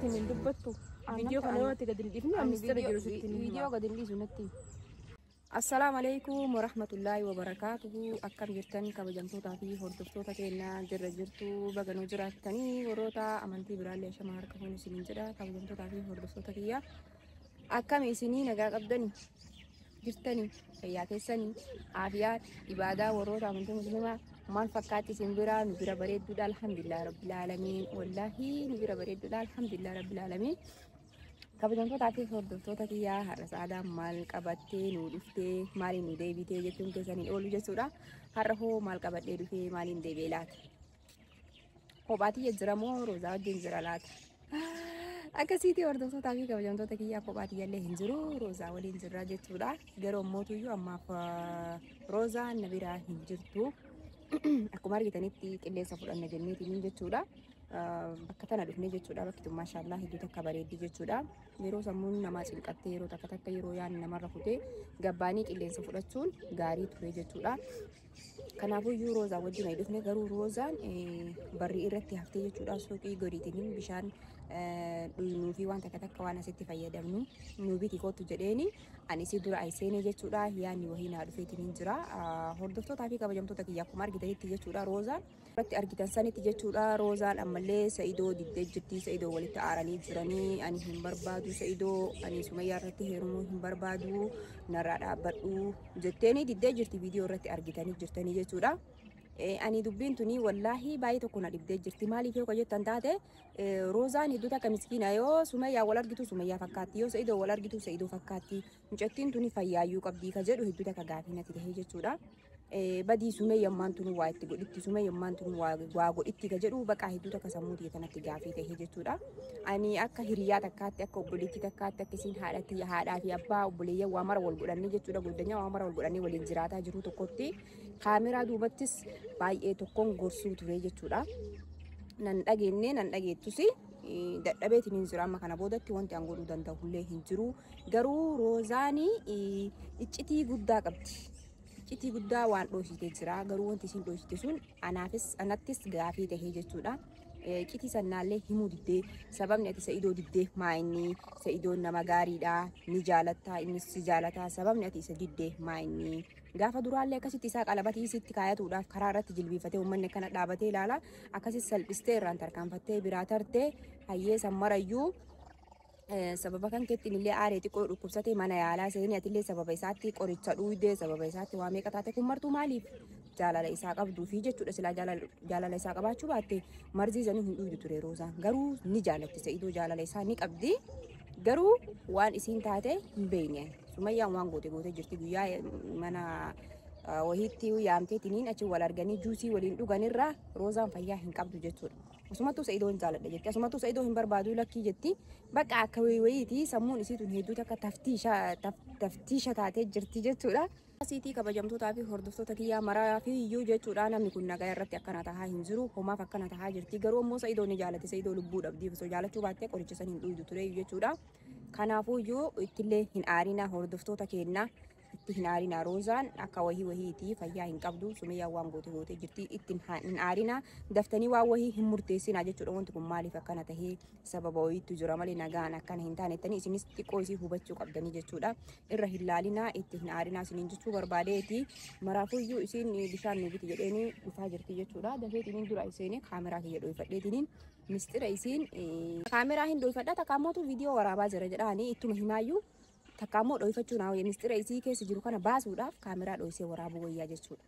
sitti hin dubbattu. Video kana yoo gad hin dhiifne mistira jiru sitti hin video gad hin dhiisu natti. Assalamu alaikum warahmatullahi wabarakatuhu. Akkam jirtan kabajamtootaa fi hordoftoota keenya jirra jirtu baganuu jiraattanii warroota amantii biraallee shama harka fuun isiniin jedha. Kabajamtootaa fi hordoftoota kiyya akkam isinii nagaa qabdanii jirtanii fayyaa keessanii aafiyaa ibaadaa warroota amantii muslimaa maal fakkaatti isin bira? Nu bira bareedduudha alhamdulillah rabbil alamin. Wallahi nu bira bareedduudha alhamdulillah rabbil alamin. Kabajamtootaa fi hordoftoota kiyyaa har'a sa'aadaa maal qabattee nu dhuftee maaliin nu deebitee jechuun keessaniin oolu jechuudha. Har'a hoo maal qabadhee dhufee maaliin deebi'ee laata? Kophaatii jira moo roozaa wajjin jira laata? Akkasitti hordoftootaa fi kabajamtoota kiyyaa kophaatii illee hin jiru, roozaa waliin jirra jechuudha. Garuu ammootuyyuu ammaaf roozaa na biraa hin jirtu. Akkuma argitanitti qilleensa fudhanna jenneetiin jechuudha. Bakka tana dhufnee jechuudha. Bakki tun maashaallah hedduu takka bareeddi jechuudha. Yeroo sammuun namaa cinqattee yeroo takka yeroo yaadni namarra kutee gabbaanii qilleensa fudhachuun gaarii ture jechuudha. Kanaafuyyuu roozaa wajjin dhufne garuu roozaan barrii irratti haftee jechuudha. Suuqii godiitiin bishaan dhugnuu fi waan takka waan asitti fayyadamnu nu biti kottu jedheeni ani si dura ayseene jechuudha. Yaanni wahii naa dhufeetiin jira. Hordoftootaa fi kabajamtoota kiyya akkuma argitanitti jechuudha roozaan irratti argitan sanitti jechuudha. Roozaan ammallee Sa'idoo diddee jirti. Sa'idoo walitti aaranii jiranii ani hin barbaadu Sa'idoo ani Sumayyaa irratti heerumuu hin barbaadu narraa dhaabbadhu jetteeni diddee jirti. Viidiyoo irratti argitanii jirtanii jechuudha. Ani dubbiin tuni wallahi baay'ee tokko na dhibdee jirti. Maaliif yoo jettan taate roozaan hedduu takka miskiina yoo Sumayyaa wal argitu Sumayyaa fakkaatti, yoo Sa'idoo wal argitu Sa'idoo fakkaatti. Mucattiin tuni fayyaayyuu qabdii ka jedhu hedduu takka gaafii natti tahee jechuudha. Badii Sumayyammaan tun waa itti godhitti, Sumayyammaan tun waa godhitti ka jedhu bakka hedduu takka sammuu kanatti gaafii tahee jechuudha. Ani akka hiriyaa takkaatti akka obboleettii takkaatti akka isin haadhaa fi abbaa obboleeyyan waa mara wal godhannee jechuudha. Goddanyaa waa mara wal godhannee waliin jiraataa jiru tokkotti kaameraa duubattis baay'ee tokkoon gorsuu ture jechuudha. Nan dhageenye nan dhageettus dadhabeetiin hin jiru. Amma kana boodatti wanti an godhuu danda'u illee hin jiru. Garuu roozaanii iccitii guddaa qabdi. Iccitii guddaa waan dhoositee jira. Garuu wanti isin dhoosite sun anattis gaafii tahee jechuudha. Iccitii sannaallee himuu diddee sababni ati Sa'idoo diddee maayinni Sa'idoon nama gaariidha ni jaalatta innis si jaalataa sababni ati isa diddee maayinni gaafa duraallee akkasitti isaa qalabatii sitti kaayatuudhaaf karaa irratti jilbiifatee uummanni kana dhaabatee ilaala akkasitti salphistee irraan tarkaanfattee biraa tartee hayyee sammarayyuu sababa kan keettiin illee aaree xiqqoo dhukkubsatee mana yaalaa seenii atillee sababa isaatti qoricha dhuydee sababa isaatti waa meeqa taate kun martuu maaliif jaalala isaa qabduu fi jechuudha. Silaa jaalala isaa qabaachuu baatte marziisanii hin dhuydu ture roozaan. Garuu ni jaalatti Sa'idoo jaalala isaa ni qabdi. Garuu waan isiin taate hin beekne. Sumayyaan waan goote jirti guyyaa mana wahiitti yaamteetiniin achi wal arganii juusii waliin dhuganirraa roozaan fayyaa hin qabdu jechuudha. Asumattuu Sa'idoo hin jaaladha jetti. Asumattuu Sa'idoo hin barbaadu lakkii jetti. Bakka akka wayiitii sammuun isiitun hedduu takka taftiisha taatee jirti jechuudha. Asiitii kabajamtootaa fi hordoftoota kiyyaa maraa fi iyyuu jechuudha. Namni kun nagaa irratti akkana tahaa hin jiru. Homaaf akkana tahaa jirti. Garuu immoo Sa'idoo ni jaalate. Sa'idoo lubbuu dhabdii osoo jaalachuu baattee qoricha san hin dhuydu ture jechuudha. Kanaafuu iyyuu ittillee hin aarinaa hordoftoota keenya. Itti hin aarinaa roozaan akka wahiitii fayyaa hin qabdu. Sumayyaan waan goote jirti. Itti hin aarinaa daftanii waan wahii hin murteessinaa jechuudha. Wanti kun maaliif akkana tahee sababa wayiitu jira malee nagaan akkana hin taanettanii isinis xiqqoo isii hubachuu qabdanii jechuudha. Irra hin laalinaa itti hin aarinaa isiniin jechuu barbaadeeti. Maraafuyyuu isiin bishaan nu biti jedheeni dhufaa jirti jechuudha. Dafeetiniin dura iseenii kaameraa kiyya dhoofadheetiniin mistira isiin kaameraa hin dhoofadhaa takkaamootu viidiyoo waraabaa jira jedhaanii ittuma himaayyuu. Takkaammoo dho'ifachuun hawwa mistira isii keessa jiru kana baasuudhaaf kaameraa dho'isee waraabuu wayyaa jechuudha.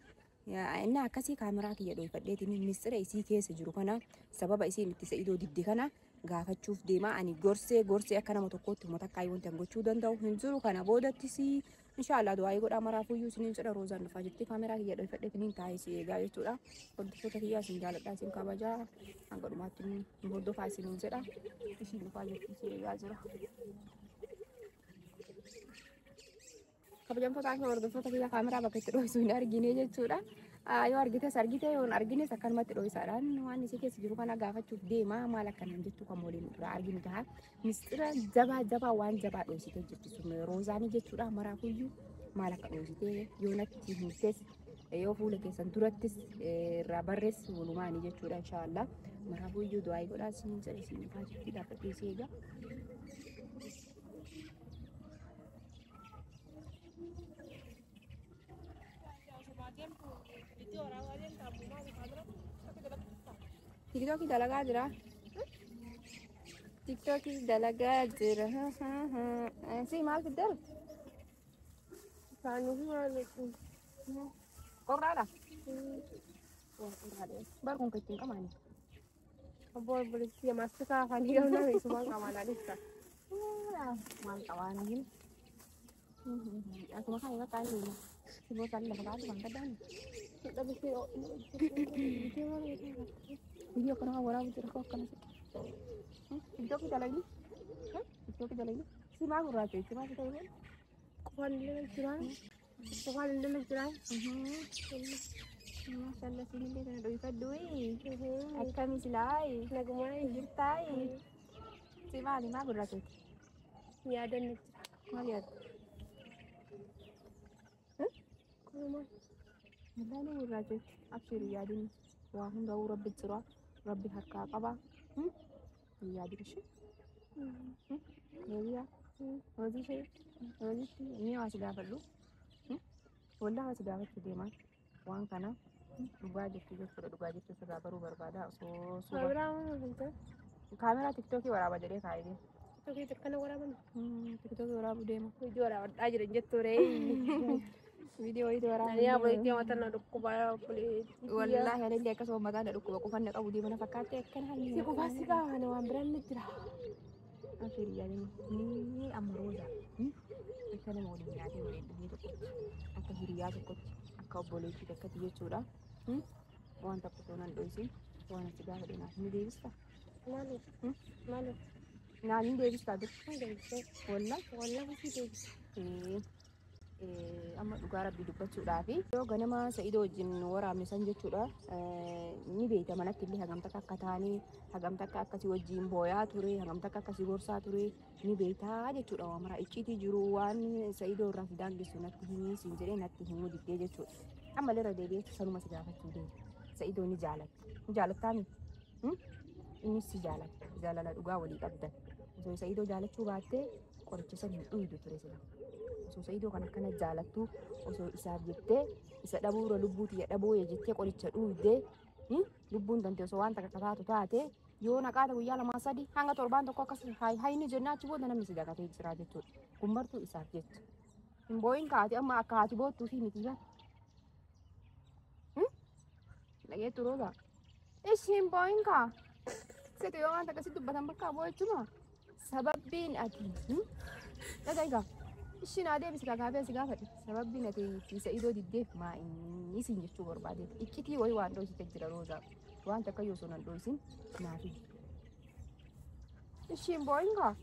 Inni akkasii kaameraa kiyya dho'ifadheetiin mistira isii keessa jiru kana sababa isiin itti Sa'idoo didde kana gaafachuuf deema. Ani gorsee akka nama tokkootti uummata akka wanti an gochuu danda'u hin jiru. Kana boodattis inshaallah du'aayii godhaa maraafuyyuu isiniin jedha roozaan dhufaa jirti. Kaameraa kiyya dho'ifadheetiin taa'ee si eegaa jechuudha. Hordoftoota kiyyaa isin jaaladhaa isin kabajaa hanga dhumaatti nu hordofaa isiniin jedha. Isin dhufaa jirti si eegaa jira. Kabajamtootaa fi hordoftoota kiyya kaameraa bakka itti dho'isuu hin argine jechuudha. Yoo argites argite yoo hin argines akkanumatti dho'isaadhaan waan isii keessa jiru kana gaafachuuf deema. Maal akkanaan jettu kan waliin irraa arginu ta'a. Mistira jabaa waan jabaa dho'isitee jirti roozaanii jechuudha. Maraafuyyuu maal akka dho'isitee yoo natti himtes yoo fuula keessan durattis irraa barreessi walumaanii jechuudha inshaallah. Maraafuu iyyuu du'aa godhaa siin jedhe siin dhufaa jirti dhaabbattee si eega. TikTok dalagaa jira. TikTok dalagaa jira. Si maal fiddal? Qorraadha. Bar kun kecil kamane. Abor berisi masuk ke kani kalau nak semua kawan ada tak. Mal kawan ini. Aku makan ini kan ini. Semua kan dah baru bang kadang. Kita mesti Video kena orang itu kau kena. Video kita lagi. Video kita lagi. Si mahu raja, si mahu kita ini. kawan dia lagi cerai. Kawan dia lagi cerai. Masyaallah sini dia kena duit duit. Kami silai. Lagu mana? Jirtai. Si mahu raja. Ya ada ni. Malihat. Kau mana? Mahu raja. Abshir ya din. Wahum dah urab bicara. Rabbi harka apa? Ya din sih. Ya. Wajib sih. Wajib sih. Ini masih dapat lu. Wallah masih dapat dia mah. Wang kana. Duga gitu sudah baru berbeda. So. Berapa macam? Kamera TikTok ini warna jadi kayak ini. Kita kena berapa? TikTok warna demo. Video orang aja dan jatuh Video itu warna. Ya boleh dia mata nak dukku bayar boleh. Wallah ya dia kasih mata nak dukku. Aku kan nak abu di mana fakatnya kan hal ini. Si aku pasti kah nak ambil ni cerah. Akhir ya ini amroza. Ikan mau dinyati boleh begitu. Aku hiria cukup. Aku boleh kita kerja curah. Wan tak petunan doisi. Wan sudah ada nak ni Davis tak? Malu. Malu. Nah ni Davis tak ada. Wallah Mesti Davis. Amma dhugaa rabbii dubbachuudhaafi yoo ganama Sa'idoo wajjin waraabne san jechuudha ni beekta manatti illee hagam takka akka taane hagam takka akkasii wajjin booyaa ture hagam takka akkasii gorsaa ture ni beektaa jechuudha waa mara icciitii jiru waan Sa'idoo irraa daangessu natti himii siin jedhee natti himuu diddee jechuudha amma irra deebi'eetu sanuma si gaafachuu deema Sa'idoo ni jaalattaami innis si jaalata jaalala dhugaa walii qabdan osoo Sa'idoo jaalachuu baattee qoricha san hin dhuydu ture sila osoo Sa'idoo kana jaalattu osoo isaaf jettee isa dhabuura lubbuuti ya dhaboo ya jettee qoricha dhuydee lubbuun tante osoo waan takka taatu taate yoo naqaata guyyaa lamaa sadi hanga torbaan tokko akkas hayni jennaa achi booda namni si dagatee jira jechuudha kun bartuu isaaf jecha hin booyin kaati amma akka haati boottuu fi miti bara dhageettu rooza ishi hin booyin kaa seetu yoo waan takka si dubbatan bakka boo'echuma sababbiin ati dhagaigaa Ishin ada bisa kagak sih gak sababin nanti bisa itu di def ma ini sih nyuci berbeda. Ikiti woi wando sih terjadi roza. Wan tak kayu sonan doisin nafi. Ishin boy enggak?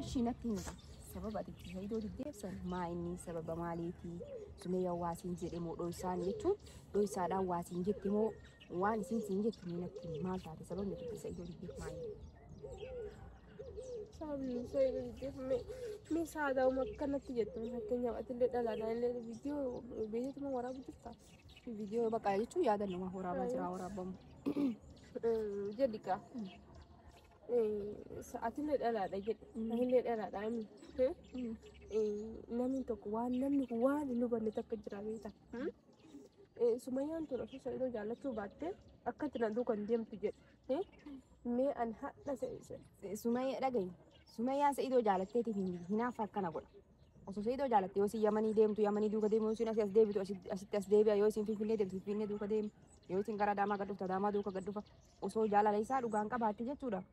Ishin nanti enggak. Sabab ada bisa itu di def san ma ini sabab maliti. Sumeya wasin jadi mau doisan itu doisan ada wasin jadi mau wan sin jadi nanti mal tadi sabab nanti bisa itu di def ma ini. Sabi saya itu me sada uma kana tiyeto hakenya atile dala dala video tu mau orang betul tak Video bakal itu ya dan rumah orang bom. Jadi kah atile dala dala atile dala dala namin to kuwan lu bande tak kerja Sumayan tu rasa saya itu jalan tu batte akan tidak dukan diam tijet me an hatta Sumaya dhagaye Sumaya Sa'idoo jaalattee hinaaf akkana godha osoo Sa'idoo jaalatte yoo isin Yamanii deemtu Yamanii duuka deemu yoo isin as deebitu asitti as deebi'a yoo isin Finfinnee deemtu Finfinnee duuka deemu yoo isin gara Adaamaa gad dhuftu Adaamaa duuka gad dhufa osoo jaalala isaa dhugaan qabaatte jechuudha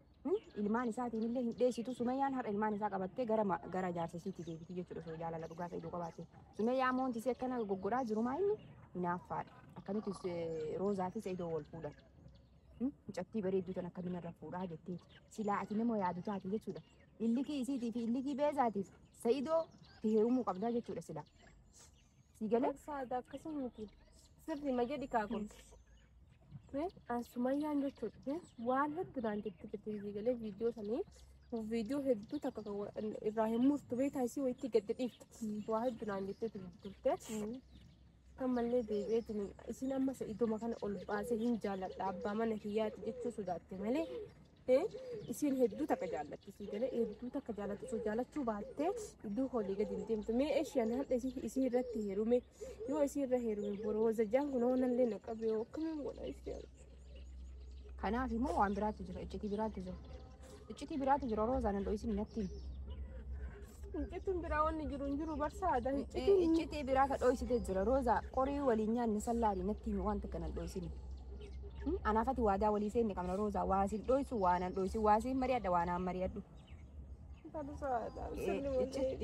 ilmaan isaatiin illee hin dheessitu Sumayyaan har'a ilmaan isaa qabattee gara jaarsa isiitti deebiti jechuudha osoo jaalala dhugaa Sa'idoo qabaatte Sumayyaa moonti isee akkana goggodhaa jiru maa inni hinaaffaadha akkamitti Roozaa fi Sa'idoo wal fuudhan Mucattii bareedduu tan akkamiin irra fuudhaa jettee silaa ati nama yaadu taate jechuudha. Illikii isiitii fi illikii beezaatiif Sa'idoo heerumuu qabdaa jechuudha silaa. Si galee? Saada akkasumatti sirri majadi kaakun. Sumayyaan jechuudha waan hedduudhaan jettee si galee viidiyoo hedduu takka irraa hin murtu beektaa isii wayitti gadda dhiifta waa hedduudhaan jettee turte. ammallee deebi'eetiin isin amma Sa'iiduma kana ol baasee hin jaalladha abbaa mana kiyyaati jechuu sodaatte malee isin hedduu takka jaallatti si galee hedduu takka jaallatti osoo jaallachuu baattee iddoo holii gadi hin deemtu mee ishiin hadha isii irratti heerume yoo isii irra heerume borooza jaan kun hoonallee na qabee akkamiin godha isheen. Kanaaf immoo waan biraatu jira iccitii biraatu jira. Iccitii biraatu jira roozaan handoo isin natti. Iccitiin biraa wanni jiru hin jiru barsaada. Iccitii biraa ka dho'isitee jira roozaa qorii waliin nyaanni sallaadhi natti wanta kana dho'isini. Anaafati waadaa walii seenne qabna roozaa waasin dho'isu waanan dho'isu waasin mari'adha waanaan mari'adhu.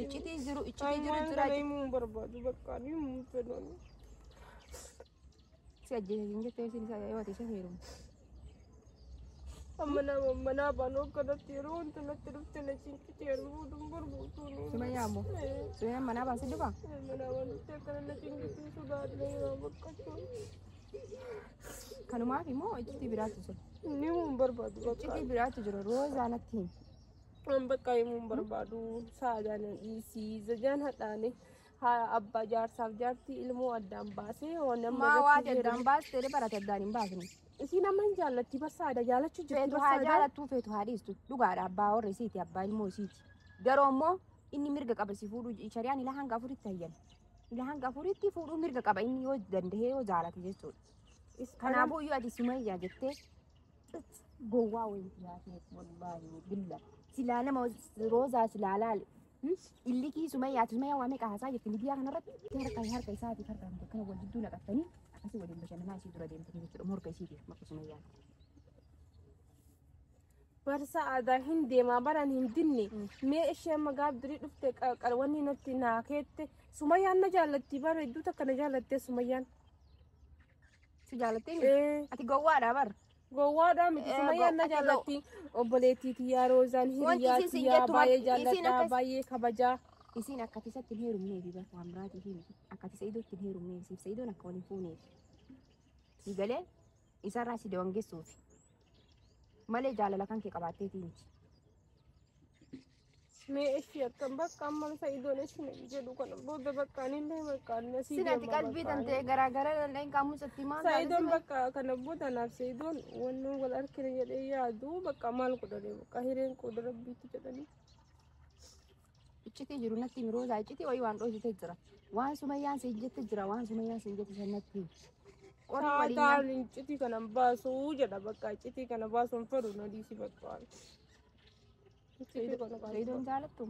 Iccitii jiru jira. Himuun barbaadu bakka himuun fedhan. Si ajjeesin jettee isin isa yoo ati isa heerumu. Mana baanoo kanatti yeroo wanti natti dhufte na cinciti yeroo duun barbuutuun. Sumayyaa ammoo Sumayyaan manaa baasee dhufa. Mana baanoo kana na cinciti sodaadhee yoo bakkachuu. Kanumaaf immoo iccitii biraatu jira. Himuun barbaadu bakka. Iccitii biraatu jira roozaa natti himi. An bakka himuun barbaadu saadaan dhiisii zajaan hadhaane haa abbaa jaarsaaf jaartii ilmoo addaan baasee maa waa addaan baastee barate addaan hin baasne. Isin amma hin jaallatti barsaada jaalachuu jirti Feetu haa jaalattuu feetu haa dhiistu dhugaadha abbaa warra isiiti abbaa ilmoo isiiti. Garuu immoo inni mirga qaba si fuudhuu shari'aan ila hanga afuritti hayyan. Ila hanga afuritti fuudhuu mirga qaba inni yoo dandahee yoo jaalate jechuudha. Kanaafuu iyyuu ati Sumayyaa jettee gowwaa wayii yaasee wallaahi billa. Silaa nama roozaa silaa laale. Illikii Sumayyaa waa meeqa haasaa jetti lidiyaa kanarratti harka isaatii harkaan kana wal jidduu naqattanii akkasii waliin bashannanaa isii dura deemtanii jechuudha morka isiitiif maqaa Sumayyaan. Barsa aadaa hin deemaa baran hin dinne mee ishee magaaf durii dhufte qalwanni natti naakeette Sumayyaan na jaallatti bara hedduu takka na jaallattee Sumayyaan. Si jaalattee ati gowwaadhaa bara. Gowwaadhaa miti Sumayyaan na jaallatti obboleettiiti yaa roozaan hiriyaati yaa baay'ee jaalladhaa baay'ee kabajaa. Isin akkati isatti hin heerumneefi bakka waan biraatii fi akkati Sa'iidootti hin heerumneefi siif Sa'iidoon akka waliin fuuneefi. Si galee isarraa si dawangessuufi. Malee jaalala kan kee qabaatteetii miti. Mee ishee akkam bakka amma Sa'iidoon ishee jedhu kana booda bakka anillee bakka nasii deema. Sinati qalbii tantee garaagara danda'in qaamusatti maal Sa'iidoon bakka kana booda naaf Sa'iidoon wanni wal harkina jedhee yaadu bakka maal godhanii bakka hireen qooda rabbiitti jedhanii. Iccitii jiru natti roozaa iccitii wayii waan dho'isitee jira. Waan Sumayyaan siin jette jira waan Sumayyaan siin jette sanatti. Taataan iccitii kana baasuu jedha bakka iccitii kana baasuun fedhu na dhiisi bakka. Sa'iidoon jaalattu.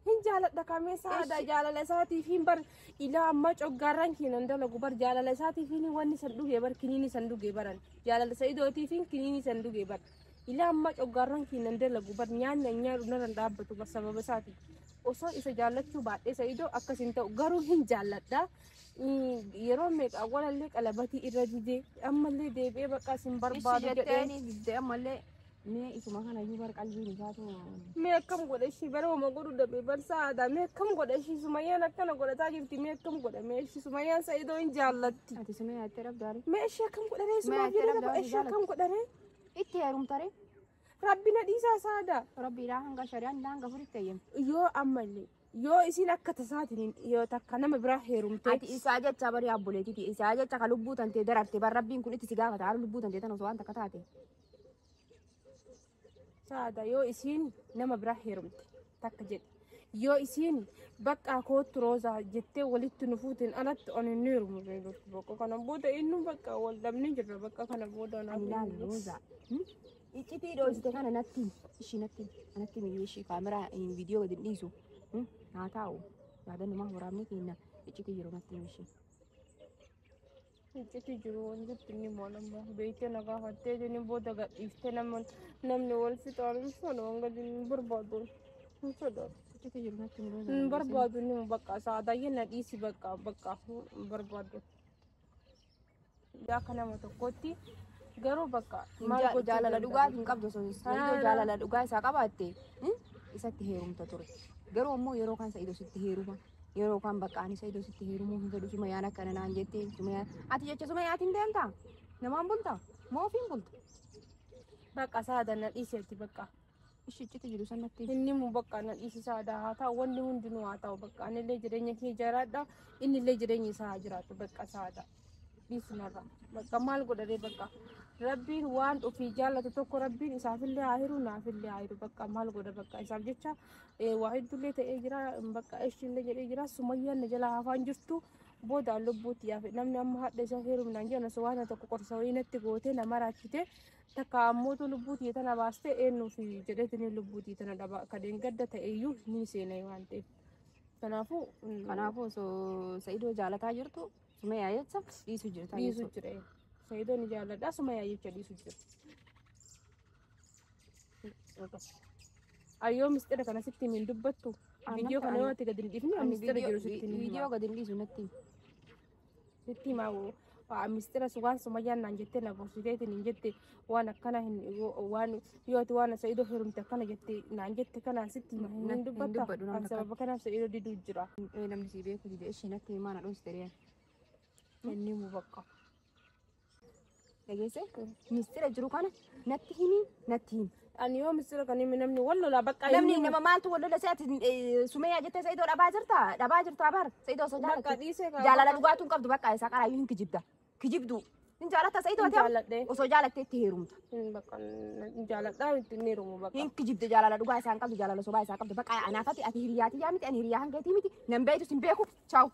Hin jaaladha kamee saada jaalala isaatiif hin bar ilaa amma coggaarraan kiinan dalagu bar jaalala isaatiif hin wanni san dhugee bar kiniini san dhugee baran jaalala Sa'iidootiif hin kiniini san dhugee bar ilaa amma coggaarraan kiinan dalagu bar nyaanni nyaadhu narraan dhaabbatu bar sababa isaatiif. Osoo isa jaallachuu baadhee Sa'iidoo akkas hin ta'u garuu hin jaalladha. Yeroo meeqa walallee qalabatii irra didee ammallee deebi'ee bakka isin barbaadu jedhee ammallee mee isuma kana iyyuu bar qalbiin isaatu. Mee akkam godha ishii bara hooma godhu dhabee barsa aadaa mee akkam godha ishii Sumayyaan akkana godhataa jirti mee akkam godha mee ishii Sumayyaan Sa'iidoo hin jaallatti. Ati Sumayyaa itti rabdaare. Mee ishii akkam godharee Sumayyaan ishii akkam godharee. Itti heerumtare. Rabbi na dhiisaa saada. Rabbiidhaa hanga shari'aan hanga furitti ayyam. Yoo ammallee yoo isin akka tasaatiin yoo takka nama biraa heerumtee. Ati isaa jecha bari abboleetiiti isaa jecha ka lubbuu tantee dararte bar rabbiin kun itti si gaafata haala lubbuu tantee tan osoo waan takka taate. Saada yoo isin nama biraa heerumte takka jedhe yoo isin bakka kootu roozaa jettee walitti nufuutiin alatti on hin heerumu bakka kana booda inni bakka wal dhabni jirra bakka kana booda naaf ilaali roozaa. Iccitii dho'isite kana natti ishii natti miyyuu ishii kaameraa viidiyoo gadi dhiisu haa taa'u yaadannumaa waraabni keenya iccitii jiru natti ishii. Iccitii jiru wanti inni moolammaa beektee na gaafattee jenni booda gadhiiftee namni wal fixaan sana waan gadi hin barbaadu hin sodaatu. Iccitii jiru natti hin barbaadu inni bakka saadaayyee na dhiisi bakka hin barbaadu. Yaa akka nama tokkotti. Garuu bakka maal jaalala dhugaa hin qabdu Sa'iidoo jaalala dhugaa isaa qabaatte isatti heerumta ture. Garuu immoo yeroo kan Sa'iidoo sitti heeruma yeroo kan bakka ani Sa'iidoo sitti heerumuu hin fedhu Sumayyaan akkana naan jettee Sumayyaan ati jecha Sumayyaatiin deemtaa namaan bultaa moo ofiin bulta. Bakka saada na dhiiseetti bakka Ishicitti jiru sanatti. Inni mu bakka na dhiisisaadha haa ta'u wanni hundinuu haa ta'u bakka anillee jireenya kee jiraadha innillee jireenya isaa haa jiraatu bakka isaadha dhiisinarra bakka maal godhadee bakka rabbiin waan ofii jaallatu tokko rabbiin isaafillee haa hiru naafillee haa hiru bakka maal godha bakka isaaf jecha waa hedduullee ta'ee jira bakka ishillee jedhee jira sumayyaan na jala hafaan jirtu booda lubbuutti yaafe namni amma hadda isaa heerumnaan jedhan osoo waan tokko qorsa wayii natti gootee nama raachite takka ammoo lubbuutii tana baastee eenyuufi jedheetini lubbuutii tana dhaba kadeen gadda ta'eyyuu ni seenaa waan ta'eef kanaafuu osoo Sa'idoo jaalataa jirtu Sumayyaa jecha dhiisu jirta. Dhiisu jira. Sa'idoo ni jaaladha Sumayyaa jecha dhiisu jira. Ayyoo mistira kana sitti hin dubbattu. Viidiyoo kana yoo ati gadi hin dhiifne mistira jiru sitti hin viidiyoo gadi hin dhiisu natti. Sitti himaa mistira waan Sumayyaan naan jettee na borsiteetiin hin jette waan akkana waan yoo ati waan Sa'idoo heerumte akkana jette naan jette kana sitti hin dubbatta. Sababa kanaaf Sa'idoo diduu jira. Namni si beeku dide ishee natti himaa na dhoosite. Inni mu bakka. Dhageesse mistira jiru kana natti himi. Ani yoo mistira kan himi namni wallola bakka namni nama maaltu wallola seeti Sumayyaa jettee Sa'idoo dhabaa jirta bar Sa'idoo osoo jaalala dhugaatuun qabdu bakka isaa qaraayyuu hin kijibdu hin jaalatta Sa'idoo ta'e osoo jaalattee itti heerumta. Bakka jaaladhaa itti hin heerumu bakka. Hin kijibde jaalala dhugaa isaan qabdu jaalala sobaa isaa qabdu bakka anaafati ati hiriyaati yaa miti ani hiriyaa hangeetii miti nan beeytu sin beeku chaaw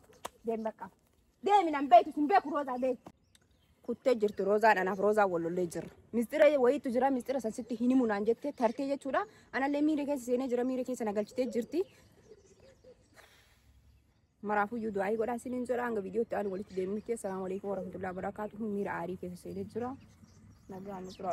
deem bakka. Deemi nan beeytu sin beeku Roozaa deemi. Kuttee jirti Roozaan anaaf Roozaan wallollee jirra. Mistira wayiitu jira mistira sansitti hin himu naan jettee tartee jechuudha. Anallee miira keessa seenee jira miira keessa nagalchitee jirti. Maraafuyyuu du'aa godhaa isiniin jedha hanga viidiyootti aanu walitti deemnutti. Assalaamu alaikum warahmatullahi wabarakaatuhu miira aarii keessa seenee jira. Nagaan nu tura